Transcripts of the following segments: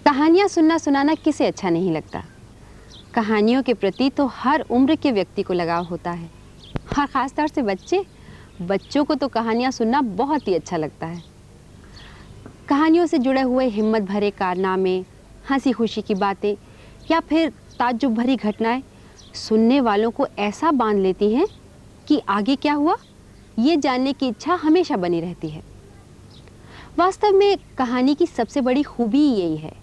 कहानियाँ सुनना सुनाना किसे अच्छा नहीं लगता। कहानियों के प्रति तो हर उम्र के व्यक्ति को लगाव होता है, और ख़ास तौर से बच्चों को तो कहानियाँ सुनना बहुत ही अच्छा लगता है। कहानियों से जुड़े हुए हिम्मत भरे कारनामे, हंसी खुशी की बातें या फिर ताज्जुब भरी घटनाएं सुनने वालों को ऐसा बांध लेती हैं कि आगे क्या हुआ ये जानने की इच्छा हमेशा बनी रहती है। वास्तव में कहानी की सबसे बड़ी खूबी यही है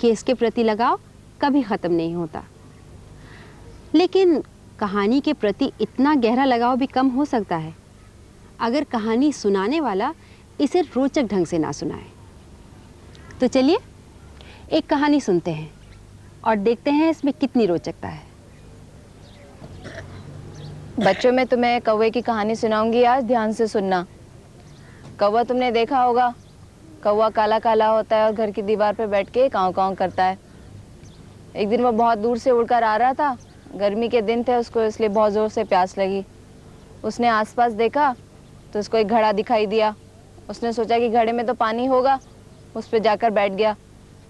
कि इसके प्रति लगाव कभी ख़त्म नहीं होता। लेकिन कहानी के प्रति इतना गहरा लगाव भी कम हो सकता है अगर कहानी सुनाने वाला इसे रोचक ढंग से ना सुनाए। तो चलिए एक कहानी सुनते हैं और देखते हैं इसमें कितनी रोचकता है। बच्चों, मैं तुम्हें कौवे की कहानी सुनाऊंगी, आज ध्यान से सुनना। कौवा तुमने देखा होगा, कौवा काला काला होता है और घर की दीवार पर बैठ के काँव काँव करता है। एक दिन वो बहुत दूर से उड़कर आ रहा था, गर्मी के दिन थे उसको, इसलिए बहुत ज़ोर से प्यास लगी। उसने आसपास देखा तो उसको एक घड़ा दिखाई दिया। उसने सोचा कि घड़े में तो पानी होगा, उस पर जाकर बैठ गया।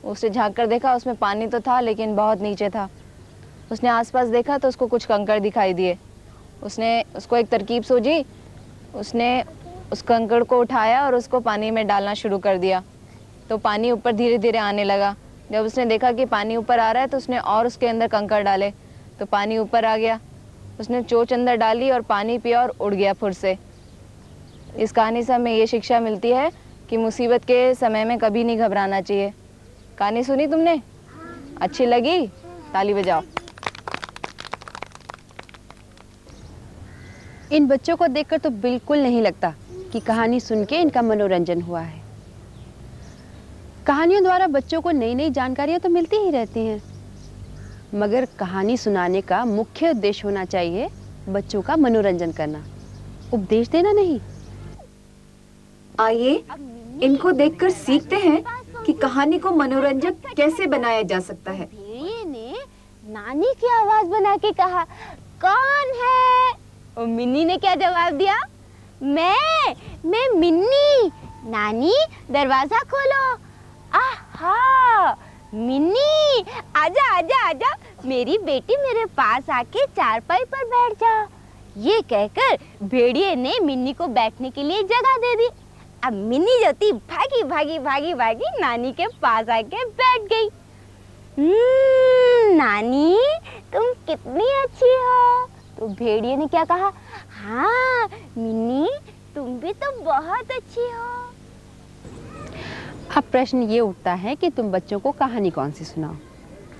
उसने झाँक कर देखा, उसमें पानी तो था लेकिन बहुत नीचे था। उसने आसपास देखा तो उसको कुछ कंकड़ दिखाई दिए। उसको एक तरकीब सूझी। उसने उस कंकड़ को उठाया और उसको पानी में डालना शुरू कर दिया, तो पानी ऊपर धीरे धीरे आने लगा। जब उसने देखा कि पानी ऊपर आ रहा है तो उसने और उसके अंदर कंकड़ डाले, तो पानी ऊपर आ गया। उसने चोंच अंदर डाली और पानी पिया और उड़ गया फुर से। इस कहानी से हमें ये शिक्षा मिलती है कि मुसीबत के समय में कभी नहीं घबराना चाहिए। कहानी सुनी तुमने? अच्छी लगी? ताली बजाओ। इन बच्चों को देखकर तो बिल्कुल नहीं लगता कि कहानी सुन के इनका मनोरंजन हुआ है। कहानियों द्वारा बच्चों को नई नई जानकारियां तो मिलती ही रहती हैं, मगर कहानी सुनाने का मुख्य उद्देश्य होना चाहिए बच्चों का मनोरंजन करना, उपदेश देना नहीं। आइए इनको देखकर सीखते हैं कि कहानी को मनोरंजक कैसे बनाया जा सकता है। भेड़िए ने नानी की आवाज बना के कहा, कौन है? और मिन्नी ने क्या जवाब दिया? मैं मिन्नी। नानी दरवाजा खोलो। आहा, मिन्नी आजा आजा आजा, मेरी बेटी मेरे पास आके चारपाई पर बैठ जा। ये कहकर भेड़िए ने मिन्नी को बैठने के लिए जगह दे दी। अब मिन्नी जो थी भागी भागी भागी भागी नानी के पास आके बैठ गई। नानी तुम कितनी अच्छी हो। तो भेड़िए ने क्या कहा? हाँ मिन्नी, तुम भी तो बहुत अच्छी हो। अब प्रश्न ये उठता है कि तुम बच्चों को कहानी कौन सी सुनाओ।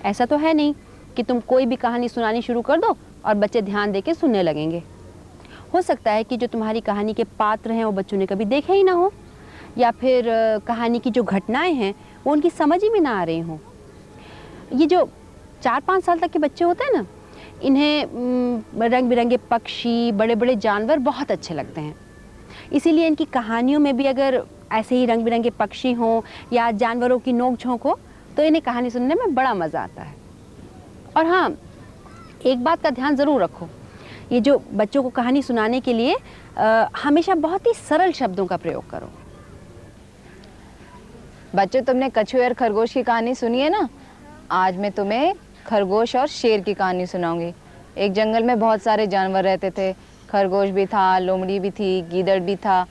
ऐसा तो है नहीं कि तुम कोई भी कहानी सुनानी शुरू कर दो और बच्चे ध्यान देके सुनने लगेंगे। हो सकता है कि जो तुम्हारी कहानी के पात्र हैं वो बच्चों ने कभी देखे ही ना हो, या फिर कहानी की जो घटनाएं हैं वो उनकी समझ ही में ना आ रही हों। ये जो 4-5 साल तक के बच्चे होते हैं ना, इन्हें रंग बिरंगे पक्षी, बड़े बड़े जानवर बहुत अच्छे लगते हैं। इसीलिए इनकी कहानियों में भी अगर ऐसे ही रंग बिरंगे पक्षी हों या जानवरों की नोक झोंक हो तो इन्हें कहानी सुनने में बड़ा मज़ा आता है। और हाँ, एक बात का ध्यान ज़रूर रखो, ये जो बच्चों को कहानी सुनाने के लिए हमेशा बहुत ही सरल शब्दों का प्रयोग करो। बच्चों, तुमने कछुए और खरगोश की कहानी सुनी है ना? आज मैं तुम्हें खरगोश और शेर की कहानी सुनाऊंगी। एक जंगल में बहुत सारे जानवर रहते थे। खरगोश भी था, लोमड़ी भी थी, गीदड़ भी था।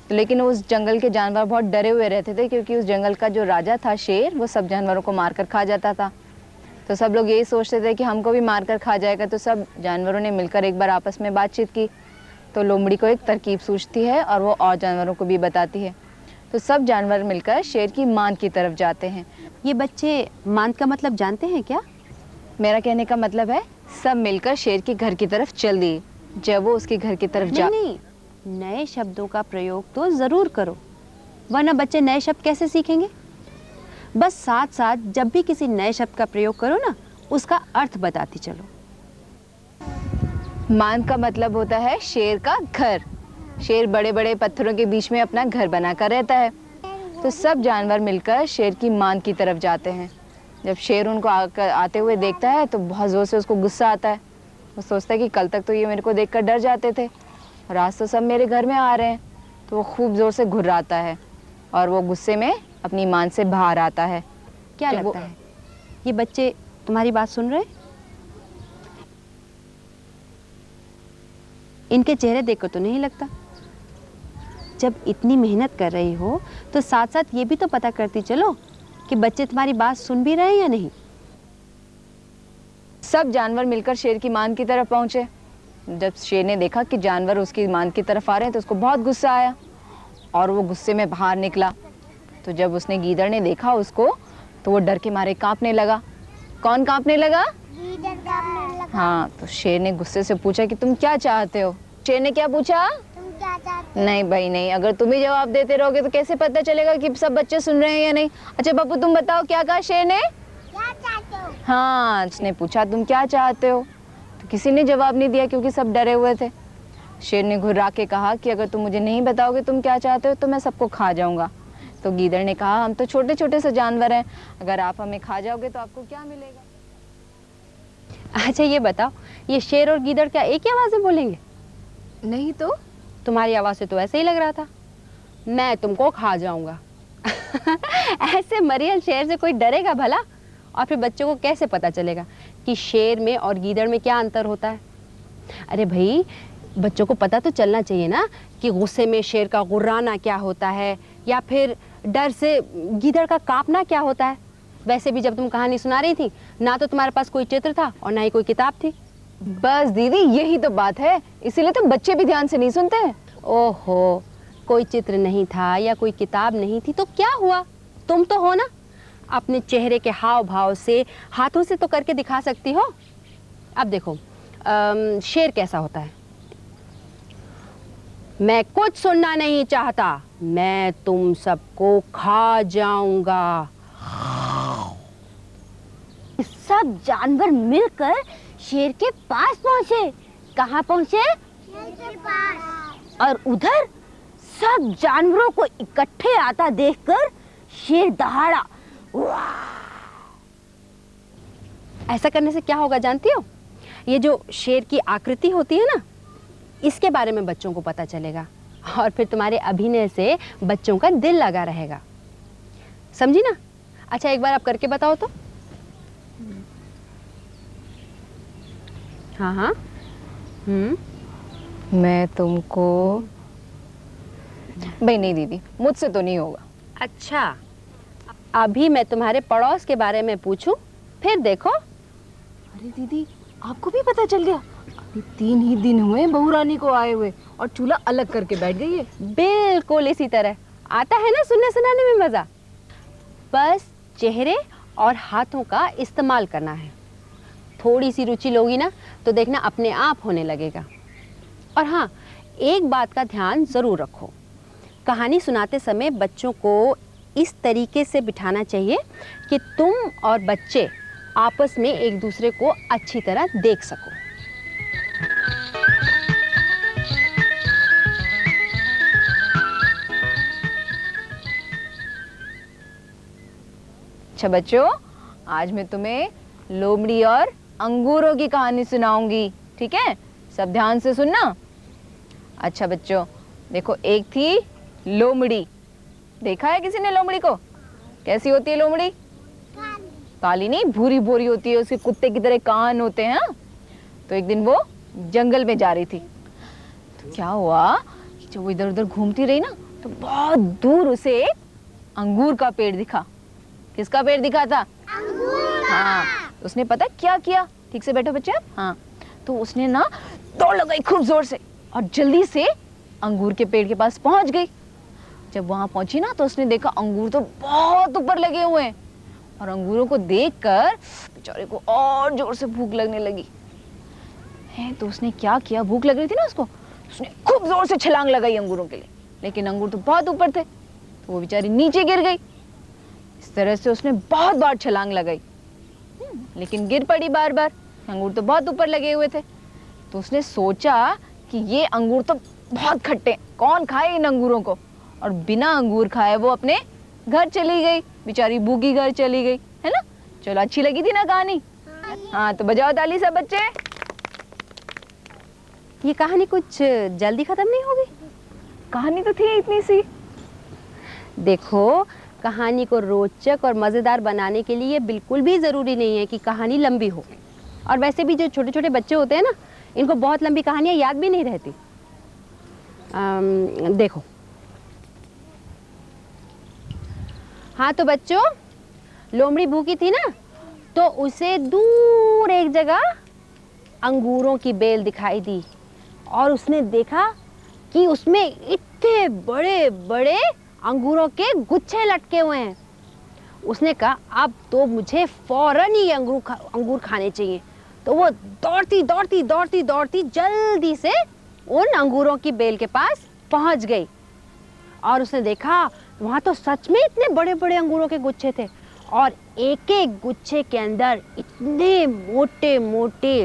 तो लेकिन उस जंगल के जानवर बहुत डरे हुए रहते थे, क्योंकि उस जंगल का जो राजा था शेर, वो सब जानवरों को मारकर खा जाता था। तो सब लोग यही सोचते थे कि हमको भी मारकर खा जाएगा। तो सब जानवरों ने मिलकर एक बार आपस में बातचीत की। तो लोमड़ी को एक तरकीब सूझती है और वो और जानवरों को भी बताती है। तो सब जानवर मिलकर शेर की मांद की तरफ जाते हैं। ये बच्चे मांद का मतलब जानते हैं क्या? मेरा कहने का मतलब है सब मिलकर शेर के घर की तरफ चल दिए। जब वो उसके घर की तरफ नहीं, नए शब्दों का प्रयोग तो जरूर करो, वरना बच्चे नए शब्द कैसे सीखेंगे। बस साथ साथ जब भी किसी नए शब्द का प्रयोग करो ना, उसका अर्थ बताती चलो। मान का मतलब होता है शेर का घर। शेर बड़े बड़े पत्थरों के बीच में अपना घर बनाकर रहता है। तो सब जानवर मिलकर शेर की मान की तरफ जाते हैं। जब शेर उनको आते हुए देखता है तो बहुत ज़ोर से उसको गुस्सा आता है। वो सोचता है कि कल तक तो ये मेरे को देखकर डर जाते थे और आज तो सब मेरे घर में आ रहे हैं। तो वो खूब ज़ोर से घुर्राता है और वो गुस्से में अपनी मान से बाहर आता है। क्या लगता है ये बच्चे तुम्हारी बात सुन रहे? इनके चेहरे देखकर तो नहीं लगता। जब इतनी मेहनत कर रही हो तो साथ साथ ये भी तो पता करती चलो कि बच्चे तुम्हारी बात सुन भी रहे हैं या नहीं। सब जानवर मिलकर शेर की मान की तरफ पहुंचे। जब शेर ने देखा कि जानवर उसकी मान की तरफ आ रहे हैं तो उसको बहुत गुस्सा आया और वो गुस्से में बाहर निकला। तो जब उसने गीदड़ ने देखा उसको तो वो डर के मारे कांपने लगा। कौन कांपने लगा? गीदड़ कांपने लगा। हाँ, तो शेर ने गुस्से से पूछा कि तुम क्या चाहते हो? शेर ने क्या पूछा? तुम क्या चाहते हो? नहीं भाई नहीं, अगर तुम ही जवाब देते रहोगे तो कैसे पता चलेगा कि सब बच्चे सुन रहे हैं या नहीं। अच्छा पप्पू तुम बताओ क्या कहा शेर ने? क्या चाहते हो? हाँ, उसने पूछा तुम क्या चाहते हो, तो किसी ने जवाब नहीं दिया क्योंकि सब डरे हुए थे। शेर ने घुर्रा के कहा कि अगर तुम मुझे नहीं बताओगे तुम क्या चाहते हो तो मैं सबको खा जाऊंगा। तो गीदड़ ने कहा हम तो छोटे छोटे से जानवर हैं, अगर आप हमें खा जाओगे तो आपको क्या मिलेगा। अच्छा ये बताओ, ये शेर और गीदड़ क्या एक ही आवाज में बोलेंगे? नहीं तो तुम्हारी आवाज से तो ऐसे ही लग रहा था, मैं तुमको खा जाऊंगा। ऐसे मरियल शेर से कोई डरेगा भला? और फिर बच्चों को कैसे पता चलेगा कि शेर में और गीदड़ में क्या अंतर होता है? अरे भाई बच्चों को पता तो चलना चाहिए ना कि गुस्से में शेर का गुर्राना क्या होता है या फिर डर से गीदड़ का कांपना क्या होता है। वैसे भी जब तुम कहानी सुना रही थी ना तो तुम्हारे पास कोई चित्र था और ना ही कोई किताब थी। बस दीदी यही तो बात है, इसीलिए तो बच्चे भी ध्यान से नहीं सुनते हैं। ओहो, कोई चित्र नहीं था या कोई किताब नहीं थी तो क्या हुआ? तुम तो हो ना, अपने चेहरे के हाव भाव से हाथों से तो करके दिखा सकती हो। अब देखो शेर कैसा होता है। मैं कुछ सुनना नहीं चाहता, मैं तुम सबको खा जाऊंगा। सब जानवर मिलकर शेर के पास पहुंचे। कहाँ पहुंचे? शेर के पास। और उधर सब जानवरों को इकट्ठे आता देखकर शेर दहाड़ा। ऐसा करने से क्या होगा जानती हो? ये जो शेर की आकृति होती है ना, इसके बारे में बच्चों को पता चलेगा और फिर तुम्हारे अभिनय से बच्चों का दिल लगा रहेगा। समझी ना? अच्छा एक बार आप करके बताओ तो। हाँ हाँ। मैं तुमको भाई नहीं दीदी, मुझसे तो नहीं होगा। अच्छा अभी मैं तुम्हारे पड़ोस के बारे में पूछूं, फिर देखो। अरे दीदी आपको भी पता चल गया? अभी 3 ही दिन हुए बहू रानी को आए हुए और चूल्हा अलग करके बैठ गई है। बिल्कुल इसी तरह आता है ना सुनने सुनाने में मजा। बस चेहरे और हाथों का इस्तेमाल करना है। थोड़ी सी रुचि लोगी ना तो देखना अपने आप होने लगेगा। और हाँ, एक बात का ध्यान जरूर रखो, कहानी सुनाते समय बच्चों को इस तरीके से बिठाना चाहिए कि तुम और बच्चे आपस में एक दूसरे को अच्छी तरह देख सको। अच्छा बच्चों, आज मैं तुम्हें लोमड़ी और अंगूरों की कहानी सुनाऊंगी, ठीक है? सब ध्यान से सुनना। अच्छा बच्चों देखो, एक थी लोमड़ी। देखा है किसी ने लोमड़ी को? कैसी होती है लोमड़ी? काली नहीं, भूरी भूरी होती है, उसके कुत्ते की तरह कान होते हैं। तो एक दिन वो जंगल में जा रही थी। तो क्या हुआ कि जब वो इधर उधर घूमती रही ना तो बहुत दूर उसे एक अंगूर का पेड़ दिखा। किसका पेड़ दिखा था? अंगूर का। हाँ, उसने पता क्या किया? ठीक से बैठो बच्चे। हाँ, तो उसने ना दौड़ लगाई खूब जोर से और जल्दी से अंगूर के पेड़ के पास पहुंच गई। जब वहां पहुंची ना तो उसने देखा अंगूर तो बहुत ऊपर लगे हुए हैं और अंगूरों को देखकर बेचारे को और जोर से भूख लगने लगी है। तो उसने क्या किया, भूख लग रही थी ना उसको, उसने खूब जोर से छलांग लगाई अंगूरों के लिए, लेकिन अंगूर तो बहुत ऊपर थे तो वो बेचारी नीचे गिर गई। इस तरह से उसने बहुत बार छलांग लगाई लेकिन गिर पड़ी बार बार, अंगूर तो बहुत ऊपर लगे हुए थे। तो उसने सोचा कि ये अंगूर तो बहुत खट्टे हैं, कौन खाए इन अंगूरों को, और बिना अंगूर खाए वो अपने घर चली गई। बेचारी बूगी घर चली गई, है ना। चलो अच्छी लगी थी ना कहानी? हाँ तो बजाओ ताली सब बच्चे। ये कहानी कुछ जल्दी खत्म नहीं होगी? कहानी तो थी इतनी सी। देखो, कहानी को रोचक और मज़ेदार बनाने के लिए बिल्कुल भी ज़रूरी नहीं है कि कहानी लंबी हो। और वैसे भी जो छोटे छोटे बच्चे होते हैं ना, इनको बहुत लंबी कहानियाँ याद भी नहीं रहती। देखो, हाँ तो बच्चों, लोमड़ी भूखी थी ना, तो उसे दूर एक जगह अंगूरों की बेल दिखाई दी और उसने देखा कि उसमें इतने बड़े बड़े अंगूरों के गुच्छे लटके हुए हैं। उसने कहा अब तो मुझे फौरन ही अंगूर खाने चाहिए। तो वो दौड़ती दौड़ती दौड़ती दौड़ती जल्दी से उन अंगूरों की बेल के पास पहुंच गई और उसने देखा वहां तो सच में इतने बड़े बड़े अंगूरों के गुच्छे थे और एक एक गुच्छे के अंदर इतने मोटे मोटे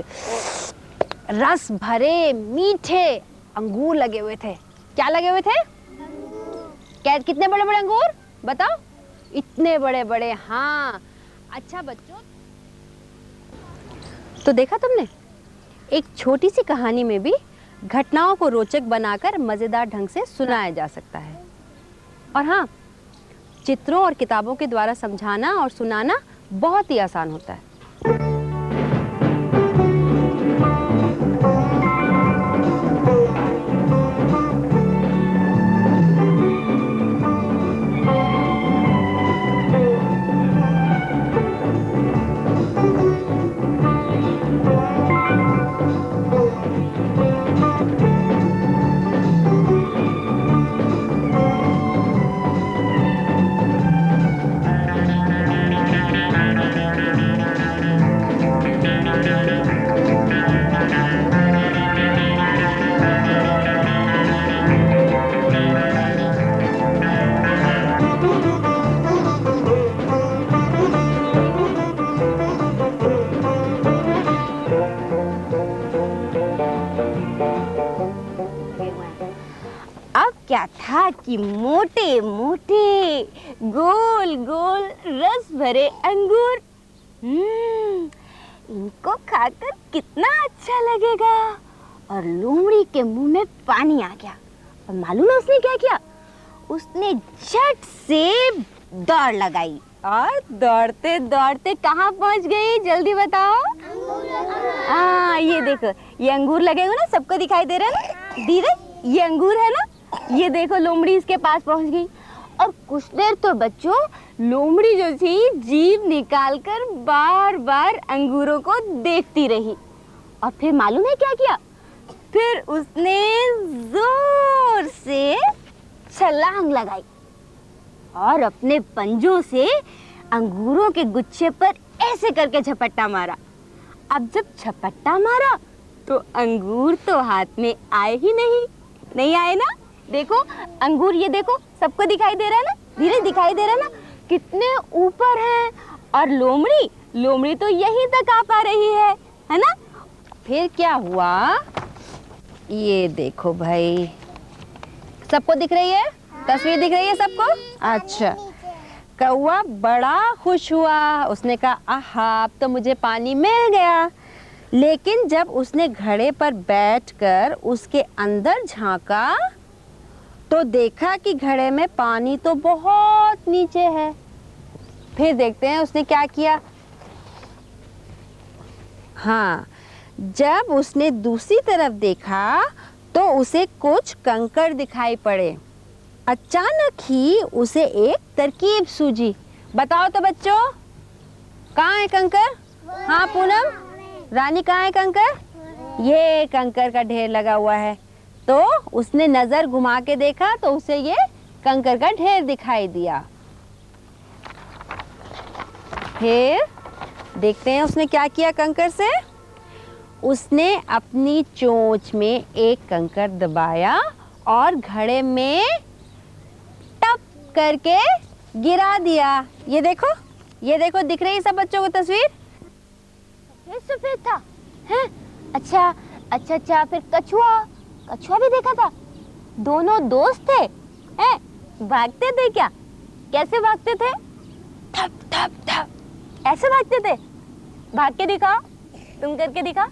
रस भरे मीठे अंगूर लगे हुए थे। क्या लगे हुए थे? क्या कितने बड़े बड़े अंगूर बताओ? इतने बड़े बड़े। हाँ, अच्छा बच्चों, तो देखा तुमने, एक छोटी सी कहानी में भी घटनाओं को रोचक बनाकर मजेदार ढंग से सुनाया जा सकता है। और हाँ, चित्रों और किताबों के द्वारा समझाना और सुनाना बहुत ही आसान होता है। क्या था कि मोटे मोटे गोल गोल रस भरे अंगूर, इनको खाकर कितना अच्छा लगेगा। और लोमड़ी के मुंह में पानी आ गया और मालूम है उसने क्या किया? उसने झट से दौड़ लगाई और दौड़ते दौड़ते कहाँ पहुंच गई? जल्दी बताओ। ये देखो, ये अंगूर लगे हुए ना, सबको दिखाई दे रहा है ना धीरज? ये अंगूर है ना, ये देखो लोमड़ी इसके पास पहुंच गई। और कुछ देर तो बच्चों लोमड़ी जो थी जीभ निकालकर बार बार अंगूरों को देखती रही। और फिर मालूम है क्या किया? फिर उसने जोर से छलांग लगाई और अपने पंजों से अंगूरों के गुच्छे पर ऐसे करके झपट्टा मारा। अब जब झपट्टा मारा तो अंगूर तो हाथ में आए ही नहीं आए ना। देखो अंगूर, ये देखो सबको दिखाई दे रहा है ना, धीरे दिखाई दे रहा है ना, कितने ऊपर है। और लोमड़ी तो यहीं तक आ पा रही है ना। फिर क्या हुआ? ये देखो भाई, सबको दिख रही है? तस्वीर दिख रही है सबको? अच्छा, कौवा बड़ा खुश हुआ। उसने कहा आहा, अब तो मुझे पानी मिल गया। लेकिन जब उसने घड़े पर बैठकर उसके अंदर झांका तो देखा कि घड़े में पानी तो बहुत नीचे है। फिर देखते हैं उसने क्या किया। हाँ, जब उसने दूसरी तरफ देखा तो उसे कुछ कंकड़ दिखाई पड़े। अचानक ही उसे एक तरकीब सूझी। बताओ तो बच्चों, कहाँ है कंकड़? हाँ पूनम, रानी, कहाँ है कंकड़? ये कंकड़ का ढेर लगा हुआ है। तो उसने नजर घुमा के देखा तो उसे ये कंकड़ का ढेर दिखाई दिया। फिर देखते हैं उसने क्या किया कंकड़ से। उसने अपनी चोंच में एक कंकड़ दबाया और घड़े में टप करके गिरा दिया। ये देखो दिख रही है सब बच्चों को तस्वीर? सफेद था है? अच्छा अच्छा अच्छा, फिर कछुआ, कछुआ भी देखा था। दोनों दोस्त थे, हैं? भागते थे क्या? कैसे भागते थे? थप थप थप, ऐसे भागते थे। भाग के दिखाओ, तुम करके दिखाओ।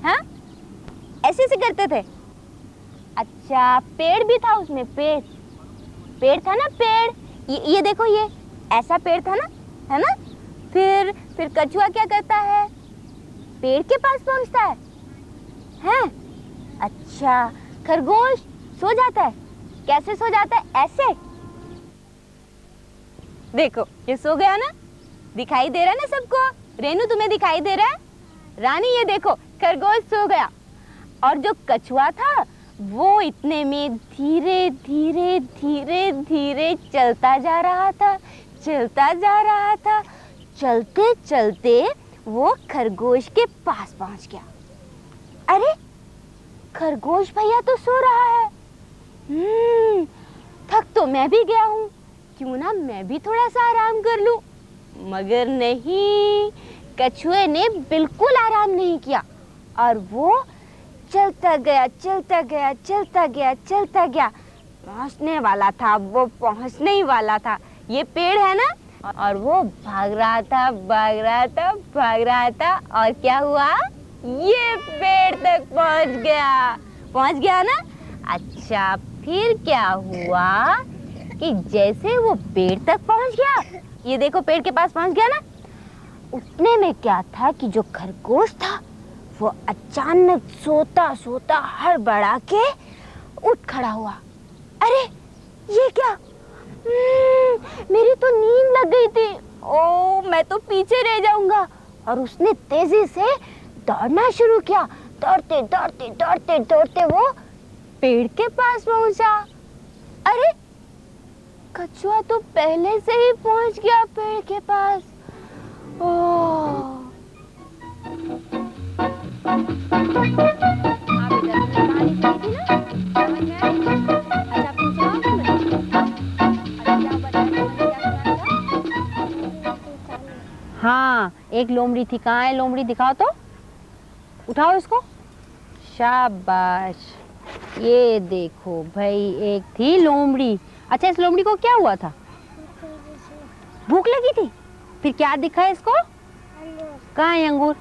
हाँ, ऐसे ऐसे करते थे। अच्छा, पेड़ भी था उसमें, पेड़, पेड़ था ना, पेड़। ये देखो, ये ऐसा पेड़ था ना, है ना? फिर कछुआ क्या करता है? पेड़ के पास पहुंचता है, हैं? अच्छा, खरगोश सो जाता है। कैसे सो जाता है? ऐसे। देखो, ये सो गया ना, दिखाई दे रहा है ना सबको। रेनू, तुम्हें दिखाई दे रहा है? रानी, ये देखो, खरगोश सो गया। और जो कछुआ था वो इतने में धीरे धीरे धीरे धीरे चलता जा रहा था, चलता जा रहा था। चलते चलते वो खरगोश के पास पहुंच गया। अरे, खरगोश भैया तो सो रहा है। थक तो मैं भी गया हूँ, क्यों ना मैं भी थोड़ा सा आराम कर लूं। मगर नहीं, कछुए ने बिल्कुल आराम नहीं किया और वो चलता गया, चलता गया, चलता गया, चलता गया। पहुंचने वाला था, वो पहुंचने ही वाला था। ये पेड़ है ना, और वो भाग रहा था, भाग रहा था, भाग रहा था। और क्या हुआ? ये पेड़ तक पहुंच गया ना। अच्छा, फिर क्या हुआ कि जैसे वो पेड़ तक पहुंच गया, ये देखो पेड़ के पास पहुंच गया ना, उतने में क्या था कि जो खरगोश था वो अचानक सोता सोता हड़बड़ा के उठ खड़ा हुआ। अरे, ये क्या? मेरी तो नींद लग गई थी। ओ, मैं तो पीछे रह जाऊंगा। और उसने तेजी से दौड़ना शुरू किया। दौड़ते दौड़ते दौड़ते दौड़ते वो पेड़ के पास पहुंचा। अरे, कछुआ तो पहले से ही पहुंच गया पेड़ के पास। ओह, हाँ, एक लोमड़ी थी। कहाँ है लोमड़ी? दिखाओ तो, उठाओ इसको। शाबाश, ये देखो भाई, एक थी लोमड़ी। अच्छा, इस लोमड़ी को क्या हुआ था? भूख लगी थी। फिर क्या दिखा इसको? कहाँ है अंगूर?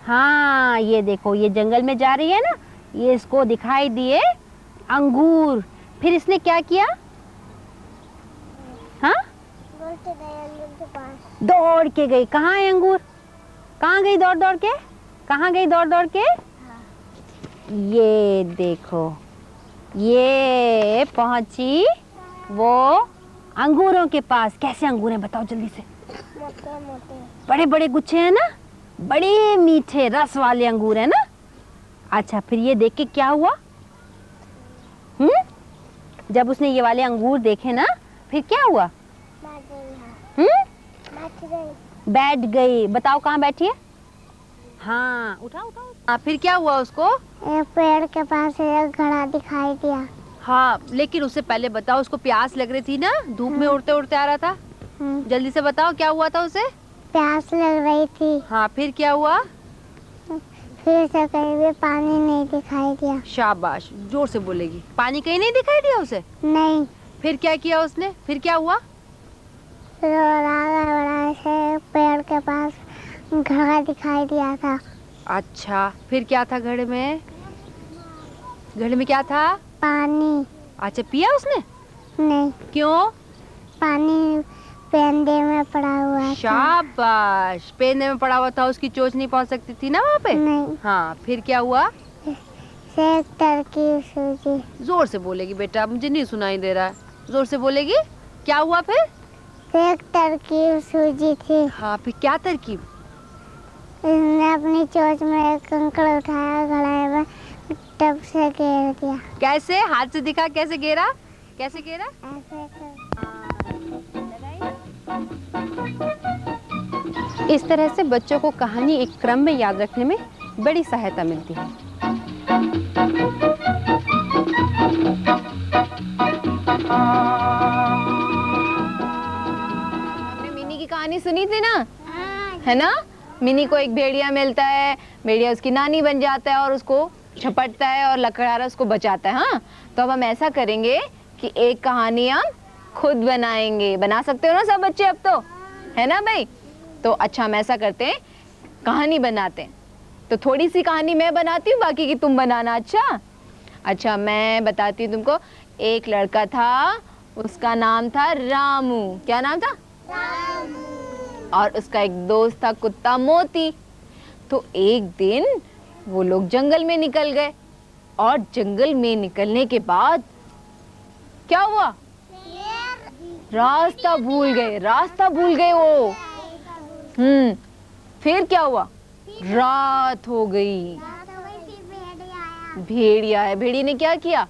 हाँ, ये देखो, ये जंगल में जा रही है ना, ये इसको दिखाई दिए अंगूर। फिर इसने क्या किया? हाँ, दौड़ के गई। कहाँ है अंगूर? कहाँ गई दौड़ दौड़ के? कहाँ गई दौड़ दौड़ के? ये देखो, ये पहुंची वो अंगूरों के पास। कैसे अंगूर हैं बताओ जल्दी से? मोटे मोटे, बड़े बड़े गुच्छे हैं ना, बड़े मीठे रस वाले अंगूर है ना। अच्छा, फिर ये देख के क्या हुआ? जब उसने ये वाले अंगूर देखे ना, फिर क्या हुआ? बैठ गई। बताओ कहाँ बैठी है? हाँ, उठाओ उठाओ। हाँ, फिर क्या हुआ उसको? एक पेड़ के पास एक घड़ा दिखाई दिया। हाँ, लेकिन उससे पहले बताओ, उसको प्यास लग रही थी ना, धूप में उड़ते उड़ते आ रहा था। जल्दी से बताओ क्या हुआ था उसे? प्यास लग रही थी। हाँ, फिर क्या हुआ? फिर से कहीं भी पानी नहीं दिखाई दिया। शाबाश, जोर से बोलेगी। पानी कहीं नहीं दिखाई दिया उसे? नहीं। फिर क्या किया उसने? फिर क्या हुआ? फिर बड़ा से पेड़ के पास घड़ा दिखाई दिया था। अच्छा, फिर क्या था घड़े में? घड़े में क्या था? पानी। अच्छा, पिया उसने? नहीं, क्यों? पानी पेंदे में पड़ा हुआ था। शाबाश, पेंदे में पड़ा हुआ था, उसकी चोंच नहीं पहुंच सकती थी ना वहाँ पे? नहीं। हाँ, फिर क्या हुआ? से एक तरकीब सूझी। जोर से बोलेगी बेटा, मुझे नहीं सुनाई दे रहा है। जोर से बोलेगी। क्या हुआ फिर? एक तरकीब सूझी थी। हाँ, फिर क्या तरकीब? इसने अपनी चोंच में एक कंकड़ उठाया, घड़े में टब से घेर दिया। कैसे? हाथ से दिखा, कैसे घेरा? कैसे घेरा? ऐसे कर। इस तरह से बच्चों को कहानी एक क्रम में याद रखने में बड़ी सहायता मिलती है। हमने मिनी की कहानी सुनी थी ना, है ना? मिनी को एक भेड़िया मिलता है, भेड़िया उसकी नानी बन जाता है और उसको झपटता है और लकड़हारा उसको बचाता है। हाँ, तो अब हम ऐसा करेंगे कि एक कहानी हम खुद बनाएंगे। बना सकते हो ना सब बच्चे अब तो, है ना भाई? तो अच्छा, हम ऐसा करते हैं, कहानी बनाते हैं। तो थोड़ी सी कहानी मैं बनाती हूँ, बाकी की तुम बनाना। अच्छा, मैं बताती हूँ तुमको। एक लड़का था, उसका नाम था रामू। क्या नाम था? रामू। और उसका एक दोस्त था कुत्ता मोती। तो एक दिन वो लोग जंगल में निकल गए, और जंगल में निकलने के बाद क्या हुआ? रास्ता भूल गए वो। फिर क्या हुआ? रात हो गई। भेड़िया है, भेड़िया ने क्या किया?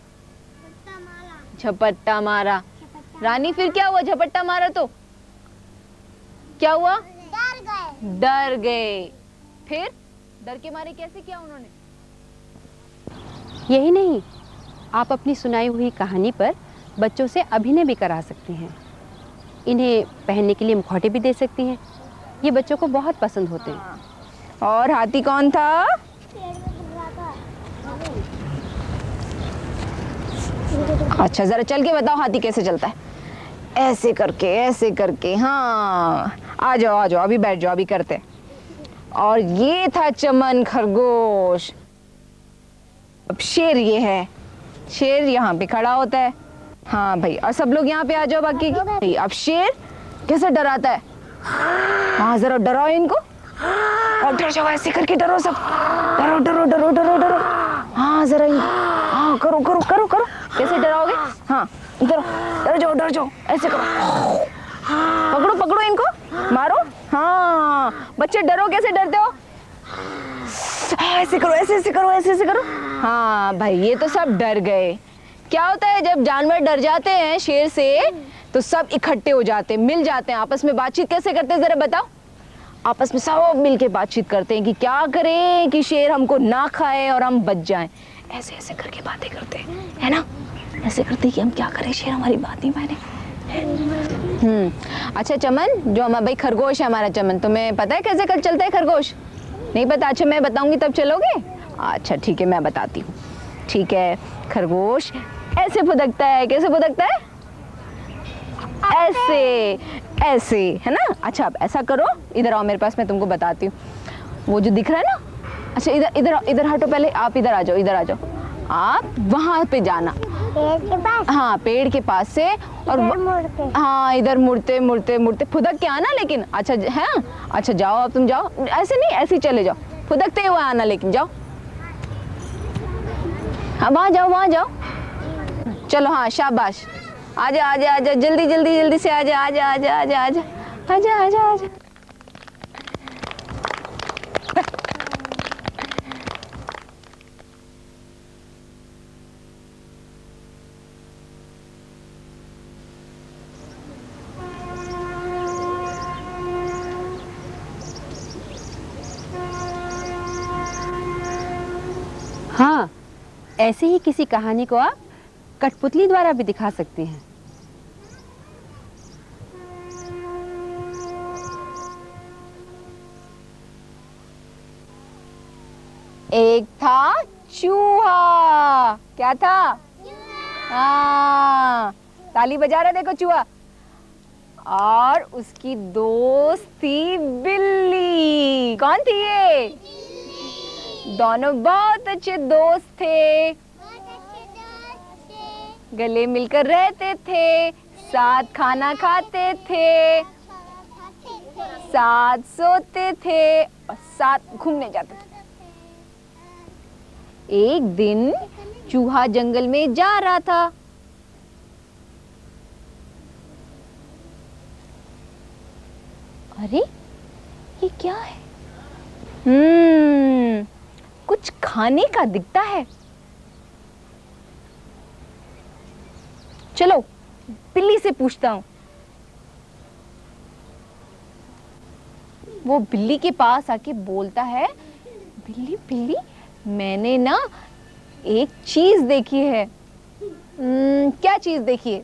झपट्टा मारा। रानी, फिर क्या हुआ? झपट्टा मारा तो क्या हुआ? डर गए। फिर डर के मारे कैसे किया उन्होंने? यही नहीं, आप अपनी सुनाई हुई कहानी पर बच्चों से अभिनय भी करा सकती हैं। इन्हें पहनने के लिए मुखौटे भी दे सकती हैं। ये बच्चों को बहुत पसंद होते हैं। और हाथी कौन था? अच्छा, जरा चल के बताओ हाथी कैसे चलता है। ऐसे करके। हाँ, आ जाओ, अभी बैठ जाओ, अभी करते हैं। और ये था चमन खरगोश। अब शेर ये है। शेर यहाँ पे खड़ा होता है। हाँ भाई, और सब लोग यहाँ पे आ जाओ बाकी। भाई, अब शेर कैसे डराता है? हाँ, जरा डराओ इनको। और डर जाओ, ऐसे करके डरो सब। डरो। हाँ, जरा हाँ, करो। कैसे डराओगे? हाँ, डर जाओ, ऐसे करो। पकड़ो इनको, मारो। हाँ, बच्चे डरो, कैसे डरते हो? ऐसे करो। हाँ भाई, ये तो सब डर गए। क्या होता है जब जानवर डर जाते हैं शेर से, तो सब इकट्ठे हो जाते हैं, मिल जाते हैं। आपस में बातचीत कैसे करते हैं, जरा बताओ। आपस में सब मिल के बातचीत करते हैं कि क्या करें कि शेर हमको ना खाए और हम बच जाएं। ऐसे करके बातें करते हैं, है ना? ऐसे करते हैं कि हम क्या करें, शेर हमारी बात नहीं माने। अच्छा चमन, जो हमारा भाई खरगोश है, हमारा चमन, तुम्हें पता है कैसे कर चलता है खरगोश? नहीं पता? अच्छा, मैं बताऊंगी तब चलोगे? अच्छा ठीक है, मैं बताती हूँ। ठीक है, खरगोश ऐसे फुदकता है। कैसे फुदकता है? ऐसे, है ना? अच्छा, अब ऐसा करो, इधर आओ मेरे पास, मैं तुमको बताती हूँ। वो जो दिख रहा है ना, अच्छा इधर हटो, पहले आप इधर आ जाओ। आप वहां पे जाना, पेड़ के पास। हाँ, पेड़ के पास से, और हाँ, इधर मुड़ते फुदक के आना। लेकिन अच्छा है, अच्छा जाओ, अब तुम जाओ। ऐसे नहीं, ऐसे ही चले जाओ, फुदकते हुए आना, लेकिन जाओ। हाँ, वहां जाओ। चलो, हाँ, शाबाश। आजा, जल्दी से आजा। हाँ, ऐसे ही किसी कहानी को आप कठपुतली द्वारा भी दिखा सकते हैं। एक था चूहा। क्या था? हाँ, ताली बजा रहा, देखो चूहा। और उसकी दोस्त थी बिल्ली। कौन थी ये? दोनों बहुत अच्छे दोस्त थे, गले मिलकर रहते थे, साथ खाना खाते थे, साथ सोते थे और साथ घूमने जाते थे। एक दिन चूहा जंगल में जा रहा था। अरे, ये क्या है? कुछ खाने का दिखता है। चलो, बिल्ली से पूछता हूँ। वो बिल्ली के पास आके बोलता है, बिल्ली, मैंने ना एक चीज देखी है। क्या चीज देखी है?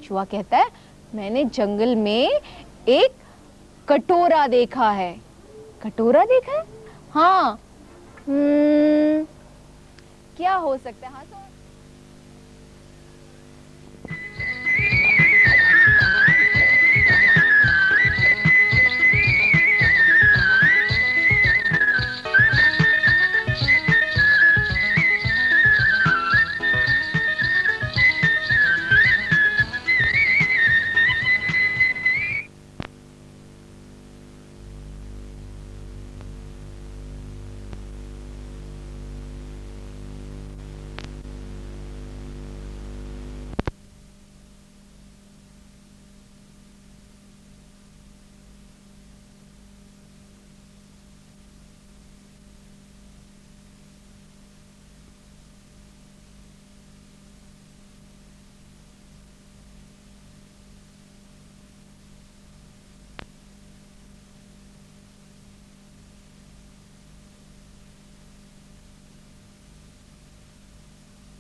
चूहा कहता है, मैंने जंगल में एक कटोरा देखा है। कटोरा देखा है? हाँ क्या हो सकता है? हाँ तो